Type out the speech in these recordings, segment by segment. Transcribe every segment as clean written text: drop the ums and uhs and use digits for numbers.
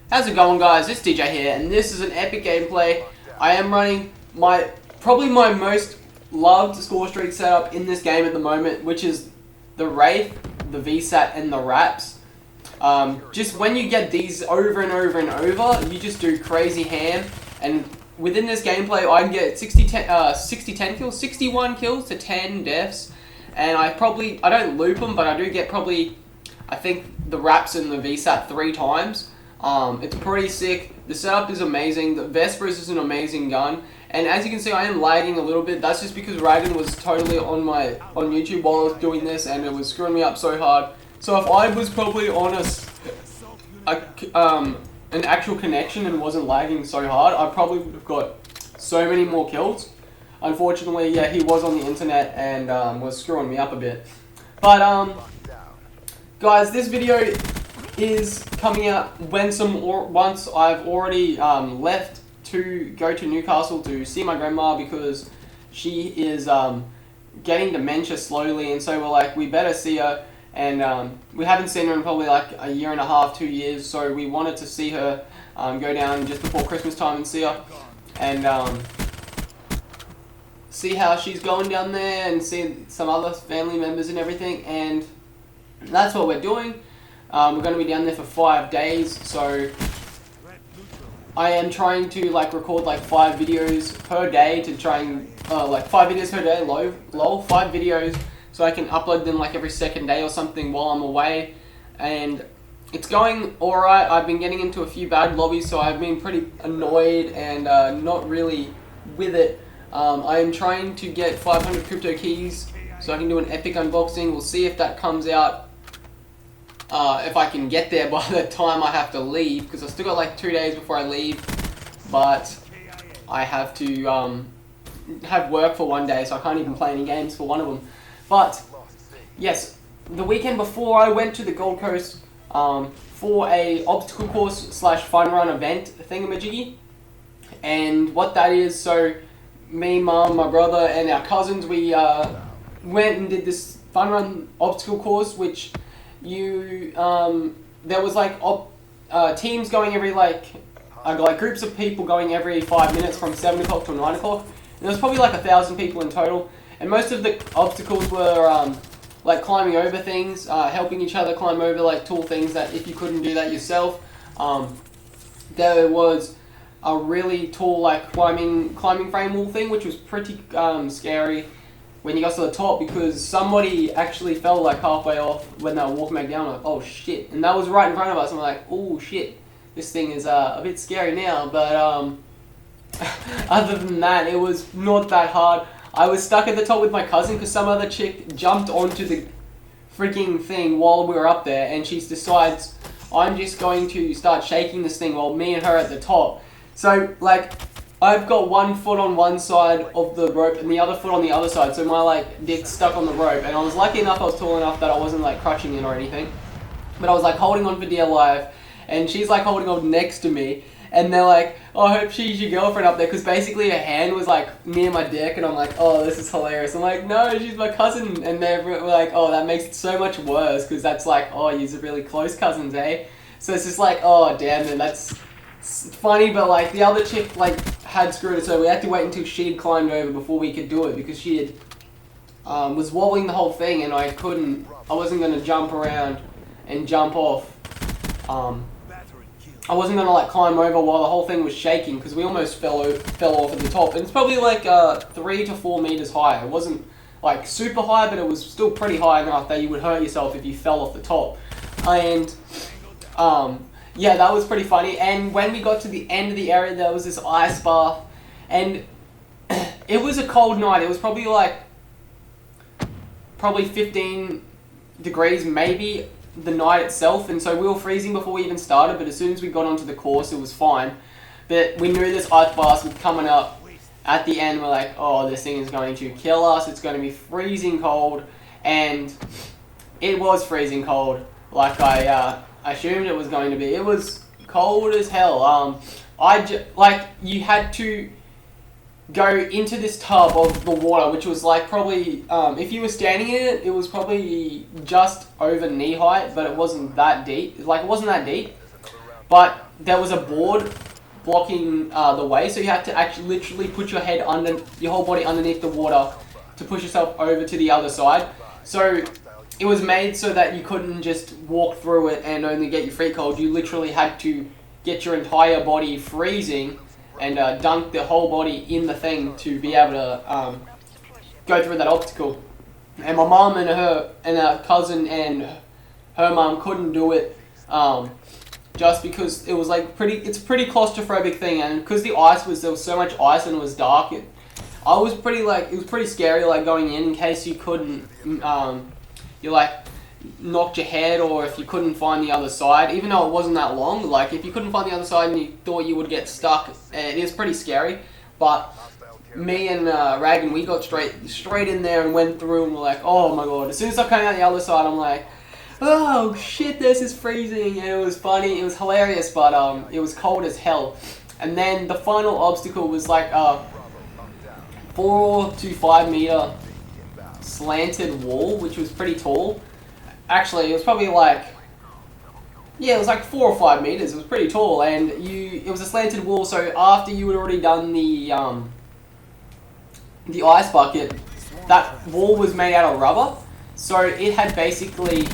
How's it going, guys? It's DJ here, and this is an epic gameplay. I am running probably my most loved Scorestreak setup in this game at the moment, which is the Wraith, the VSAT, and the Raps. Just when you get these over and over and over, you just do crazy ham, and within this gameplay I can get 60-10 kills, 61 kills to 10 deaths, and I don't loop them, but I do get I think the Raps and the VSAT 3 times. It's pretty sick. The setup is amazing. The Vesper is an amazing gun, and as you can see, I am lagging a little bit. That's just because Raiden was totally on YouTube while I was doing this, and it was screwing me up so hard. So if I was probably on an actual connection and wasn't lagging so hard, I probably would have got so many more kills. Unfortunately, yeah, he was on the internet and was screwing me up a bit. But guys, this video is coming out once I've already left to go to Newcastle to see my grandma, because she is getting dementia slowly, and so we're like, we better see her, and we haven't seen her in probably like a year and a half, 2 years, so we wanted to see her, go down just before Christmas time and see her, and see how she's going down there, and see some other family members and everything, and that's what we're doing. We're going to be down there for 5 days, so I am trying to record 5 videos per day to try and 5 videos per day, 5 videos, so I can upload them every second day or something while I'm away, and it's going alright. I've been getting into a few bad lobbies, so I've been pretty annoyed and not really with it. I am trying to get 500 crypto keys so I can do an epic unboxing. We'll see if that comes out. If I can get there by the time I have to leave, because I still got 2 days before I leave, but I have to have work for 1 day, so I can't even play any games for one of them. But yes, the weekend before I went to the Gold Coast for a obstacle course / fun run event thingamajiggy, and what that is, so me, mum, my brother, and our cousins, we went and did this fun run obstacle course, which there was teams going every groups of people going every 5 minutes from 7 o'clock to 9 o'clock. And there was probably 1,000 people in total, and most of the obstacles were climbing over things, helping each other climb over tall things that if you couldn't do that yourself. There was a really tall climbing frame wall thing, which was pretty scary when you got to the top, because somebody actually fell halfway off when they were walking back down. Like, oh shit, and that was right in front of us. I'm like, oh shit, this thing is a bit scary now, but other than that, it was not that hard. I was stuck at the top with my cousin because some other chick jumped onto the freaking thing while we were up there, and she decides, I'm just going to start shaking this thing while me and her at the top. So I've got one foot on one side of the rope and the other foot on the other side, so my dick's stuck on the rope, and I was lucky enough I was tall enough that I wasn't crutching it or anything, but I was holding on for dear life, and she's holding on next to me, and they're like, oh, I hope she's your girlfriend up there, because basically her hand was near my dick, and I'm like, oh, this is hilarious. I'm like, no, she's my cousin, and they're like, oh, that makes it so much worse, because that's oh, you're really close cousins, eh? So it's just oh, damn it, that's funny, but the other chick had screwed it, so we had to wait until she had climbed over before we could do it, because she had was wobbling the whole thing, and I wasn't going to jump around and jump off. I wasn't going to climb over while the whole thing was shaking, because we almost fell off at the top, and it's probably 3 to 4 meters high. It wasn't super high, but it was still pretty high enough that you would hurt yourself if you fell off the top. And yeah, that was pretty funny. And when we got to the end of the area, there was this ice bath, and it was a cold night. It was probably 15 degrees maybe the night itself, and so we were freezing before we even started, but as soon as we got onto the course, it was fine. But we knew this ice bath was coming up at the end. We're like, oh, this thing is going to kill us. It's going to be freezing cold, and it was freezing cold, I assumed it was going to be. It was cold as hell. You had to go into this tub of the water, which was probably, if you were standing in it, it was probably just over knee height, but it wasn't that deep. It wasn't that deep. but there was a board blocking the way, so you had to actually literally put your head under, your whole body underneath the water to push yourself over to the other side. So it was made so that you couldn't just walk through it and only get your feet cold. You literally had to get your entire body freezing and dunk the whole body in the thing to be able to go through that obstacle. And my mom and her cousin and her mom couldn't do it just because it was like it's a pretty claustrophobic thing, and because there was so much ice and it was dark. It was pretty scary, like going in case you couldn't you like knocked your head, or if you couldn't find the other side, even though it wasn't that long. Like if you couldn't find the other side and you thought you would get stuck, it is pretty scary. But me and Ragan, we got straight in there and went through, and we're like, oh my god. As soon as I came out the other side, I'm like, oh shit, this is freezing. And it was funny, it was hilarious, but it was cold as hell. And then the final obstacle was like 4 to 5 meter slanted wall, which was pretty tall. Actually, it was probably like, yeah, it was like 4 or 5 meters. It was pretty tall, and it was a slanted wall. So after you had already done the ice bucket, that wall was made out of rubber. So it had basically,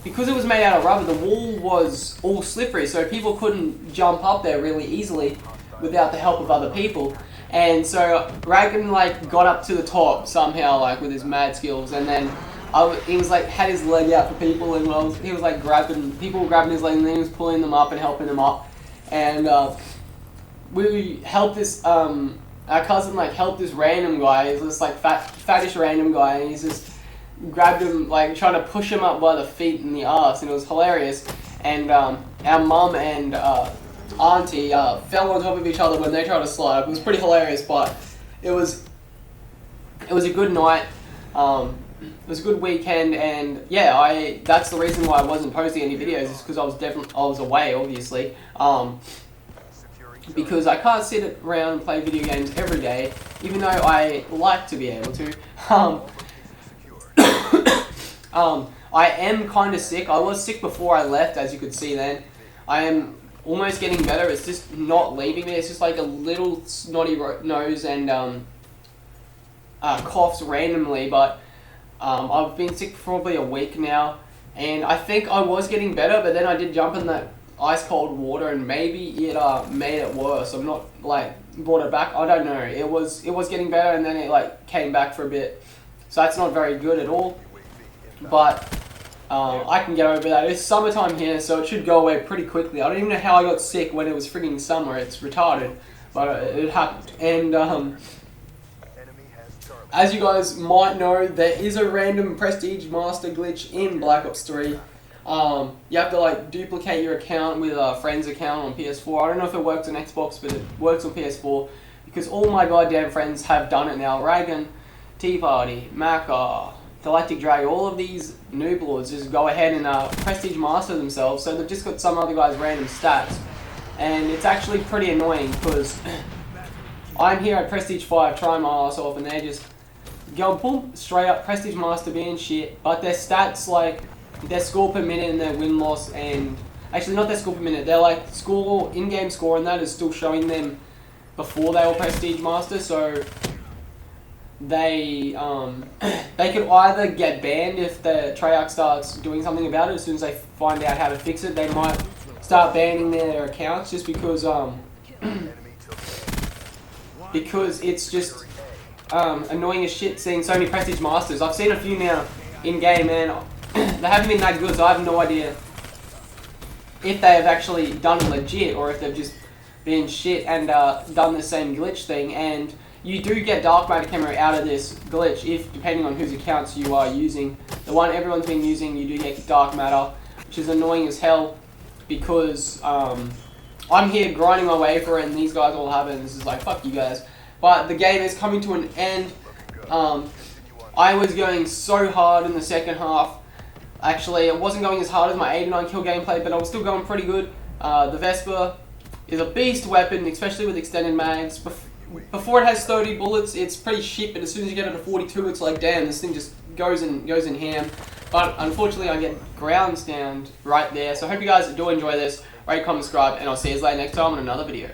because it was made out of rubber, the wall was all slippery. So people couldn't jump up there really easily without the help of other people. And so Ragan like got up to the top somehow, like with his mad skills, and then he was like had his leg out for people, and he was like people were grabbing his leg, and then he was pulling them up and helping them up. And we helped this our cousin like helped this random guy. He's this like fattish random guy, and he's just grabbed him, like trying to push him up by the feet and the ass, and it was hilarious. And our mum and auntie fell on top of each other when they tried to slide up. It was pretty hilarious, but it was a good night. It was a good weekend, and yeah, that's the reason why I wasn't posting any videos, is because I was away, obviously. Because I can't sit around and play video games every day, even though I like to be able to. I am kind of sick. I was sick before I left, as you could see then. I am almost getting better. It's just not leaving me. It's just like a little snotty nose and coughs randomly, but I've been sick for probably a week now, and I think I was getting better, but then I did jump in that ice cold water, and maybe it made it worse. I'm not like brought it back. I don't know. It was getting better, and then it like came back for a bit. So that's not very good at all. But I can get over that. It's summertime here, so it should go away pretty quickly. I don't even know how I got sick when it was freaking summer. It's retarded, but it happened. And as you guys might know, there is a random Prestige Master glitch in Black Ops 3. You have to like duplicate your account with a friend's account on PS4. I don't know if it works on Xbox, but it works on PS4 because all my goddamn friends have done it now. Ragan, Tea Party, Macca, Galactic Drag, all of these noob lords just go ahead and Prestige Master themselves, so they've just got some other guy's random stats. And it's actually pretty annoying because I'm here at Prestige 5 trying my ass off, and they're just go boom, straight up Prestige Master being shit, but their stats, like their score per minute and their win-loss, and actually not their score per minute, their like score, in-game score, and that is still showing them before they were Prestige Master, so they could either get banned if the Treyarch starts doing something about it. As soon as they find out how to fix it, they might start banning their accounts, just because because it's just annoying as shit seeing so many Prestige Masters. I've seen a few now in game, and they haven't been that good, so I have no idea if they have actually done it legit or if they've just been shit and done the same glitch thing. And you do get dark matter camera out of this glitch, if depending on whose accounts you are using. The one everyone's been using, you do get dark matter, which is annoying as hell because I'm here grinding my way for it, and these guys all have it, and this is like, fuck you guys. But the game is coming to an end. I was going so hard in the second half. Actually, it wasn't going as hard as my 89 kill gameplay, but I was still going pretty good. The Vesper is a beast weapon, especially with extended mags. Before it has 30 bullets, it's pretty shit, but as soon as you get it to 42, it's like, damn, this thing just goes in ham. But unfortunately, I get ground stand right there. So I hope you guys do enjoy this. Rate, comment, subscribe, and I'll see you later next time on another video.